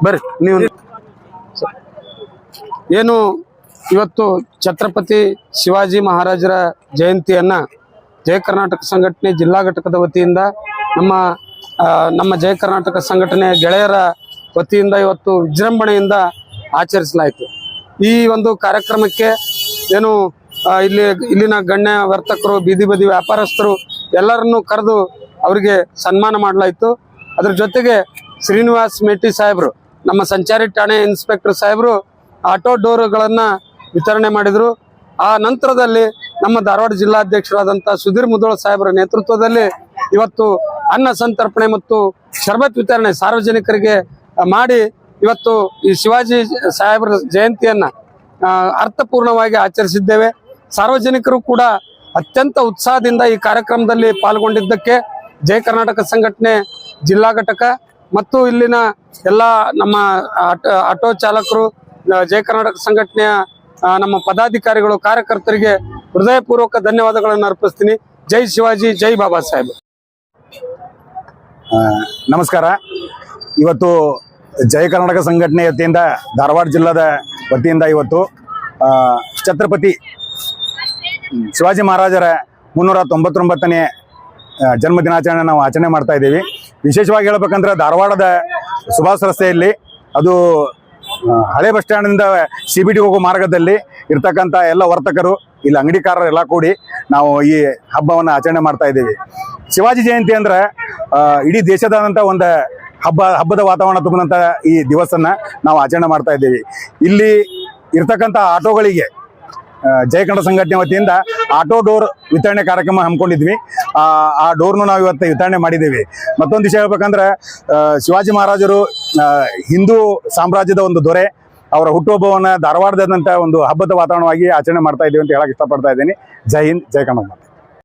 ಬರ್ರಿ ನೀವು ಏನು ಇವತ್ತು ಛತ್ರಪತಿ ಶಿವಾಜಿ ಮಹಾರಾಜರ ಜಯಂತಿಯನ್ನ ಜಯ ಕರ್ನಾಟಕ ಸಂಘಟನೆ ಜಿಲ್ಲಾ ಘಟಕದ ವತಿಯಿಂದ ನಮ್ಮ ಜಯ ಕರ್ನಾಟಕ ಸಂಘಟನೆ ಗೆಳೆಯರ ವತಿಯಿಂದ ಇವತ್ತು ವಿಜೃಂಭಣೆಯಿಂದ ಆಚರಿಸಲಾಯಿತು। ಈ ಒಂದು ಕಾರ್ಯಕ್ರಮಕ್ಕೆ ಏನು ಇಲ್ಲಿನ ಗಣ್ಯ ವರ್ತಕರು, ಬೀದಿ ಬದಿ ವ್ಯಾಪಾರಸ್ಥರು ಎಲ್ಲರನ್ನೂ ಕರೆದು ಅವರಿಗೆ ಸನ್ಮಾನ ಮಾಡಲಾಯಿತು। ಅದರ ಜೊತೆಗೆ ಶ್ರೀನಿವಾಸ್ ಮೇಟಿ ಸಾಹೇಬರು, ನಮ್ಮ ಸಂಚಾರಿ ಠಾಣೆ ಇನ್ಸ್ಪೆಕ್ಟರ್ ಸಾಹೇಬರು ಆಟೋ ಡೋರ್ಗಳನ್ನು ವಿತರಣೆ ಮಾಡಿದರು। ಆ ನಂತರದಲ್ಲಿ ನಮ್ಮ ಧಾರವಾಡ ಜಿಲ್ಲಾಧ್ಯಕ್ಷರಾದಂಥ ಸುಧೀರ್ ಮುದೋಳ ಸಾಹೇಬರ ನೇತೃತ್ವದಲ್ಲಿ ಇವತ್ತು ಅನ್ನ ಸಂತರ್ಪಣೆ ಮತ್ತು ಶರಬತ್ ವಿತರಣೆ ಸಾರ್ವಜನಿಕರಿಗೆ ಮಾಡಿ ಇವತ್ತು ಈ ಶಿವಾಜಿ ಸಾಹೇಬರ ಜಯಂತಿಯನ್ನ ಅರ್ಥಪೂರ್ಣವಾಗಿ ಆಚರಿಸಿದ್ದೇವೆ। ಸಾರ್ವಜನಿಕರು ಕೂಡ ಅತ್ಯಂತ ಉತ್ಸಾಹದಿಂದ ಈ ಕಾರ್ಯಕ್ರಮದಲ್ಲಿ ಪಾಲ್ಗೊಂಡಿದ್ದಕ್ಕೆ ಜಯ ಕರ್ನಾಟಕ ಸಂಘಟನೆ ಜಿಲ್ಲಾ ಘಟಕ ಮತ್ತು ಇಲ್ಲಿನ ಎಲ್ಲ ನಮ್ಮ ಆಟೋ ಚಾಲಕರು, ಜಯ ಕರ್ನಾಟಕ ಸಂಘಟನೆಯ ನಮ್ಮ ಪದಾಧಿಕಾರಿಗಳು, ಕಾರ್ಯಕರ್ತರಿಗೆ ಹೃದಯಪೂರ್ವಕ ಧನ್ಯವಾದಗಳನ್ನು ಅರ್ಪಿಸ್ತೀನಿ। ಜೈ ಶಿವಾಜಿ, ಜೈ ಬಾಬಾ ಸಾಹೇಬ್। ನಮಸ್ಕಾರ। ಇವತ್ತು ಜಯ ಕರ್ನಾಟಕ ಸಂಘಟನೆ ವತಿಯಿಂದ ಧಾರವಾಡ ಜಿಲ್ಲಾದ ವತಿಯಿಂದ ಇವತ್ತು ಛತ್ರಪತಿ ಶಿವಾಜಿ ಮಹಾರಾಜರ 399ನೇ ಜನ್ಮ ದಿನಾಚರಣೆ ನಾವು ಆಚರಣೆ ಮಾಡ್ತಾ ಇದ್ದೀವಿ। ವಿಶೇಷವಾಗಿ ಹೇಳ್ಬೇಕಂದ್ರೆ ಧಾರವಾಡದ ಸುಭಾಷ್ ರಸ್ತೆಯಲ್ಲಿ, ಅದು ಹಳೆ ಬಸ್ ಸ್ಟ್ಯಾಂಡ್ನಿಂದ CBT ಹೋಗೋ ಮಾರ್ಗದಲ್ಲಿ ಇರ್ತಕ್ಕಂಥ ಎಲ್ಲ ವರ್ತಕರು, ಇಲ್ಲಿ ಅಂಗಡಿಕಾರರು ಎಲ್ಲ ಕೂಡಿ ನಾವು ಈ ಹಬ್ಬವನ್ನು ಆಚರಣೆ ಮಾಡ್ತಾ ಇದ್ದೀವಿ। ಶಿವಾಜಿ ಜಯಂತಿ ಅಂದ್ರೆ ಇಡೀ ದೇಶದಾದಂಥ ಒಂದು ಹಬ್ಬದ ವಾತಾವರಣ ತುಂಬಿದಂಥ ಈ ದಿವಸನ್ನ ನಾವು ಆಚರಣೆ ಮಾಡ್ತಾ ಇದ್ದೀವಿ। ಇಲ್ಲಿ ಇರ್ತಕ್ಕಂಥ ಆಟೋಗಳಿಗೆ ಜಯ ಕನ್ನಡ ಸಂಘಟನೆ ವತಿಯಿಂದ ಆಟೋ ಡೋರ್ ವಿತರಣೆ ಕಾರ್ಯಕ್ರಮ ಹಮ್ಮಿಕೊಂಡಿದ್ವಿ। ಆ ಡೋರ್ನು ನಾವು ಇವತ್ತು ವಿತರಣೆ ಮಾಡಿದ್ದೀವಿ। ಮತ್ತೊಂದು ವಿಷಯ ಹೇಳ್ಬೇಕಂದ್ರೆ, ಶಿವಾಜಿ ಮಹಾರಾಜರು ಹಿಂದೂ ಸಾಮ್ರಾಜ್ಯದ ಒಂದು ದೊರೆ, ಅವರ ಹುಟ್ಟುಹಬ್ಬವನ್ನು ಧಾರವಾಡದಂಥ ಒಂದು ಹಬ್ಬದ ವಾತಾವರಣವಾಗಿ ಆಚರಣೆ ಮಾಡ್ತಾ ಇದ್ದೀವಿ ಅಂತ ಹೇಳಕ್ಕೆ ಇಷ್ಟಪಡ್ತಾ ಇದ್ದೀನಿ। ಜೈ ಹಿಂದ್, ಜೈ ಕನ್ನಡ।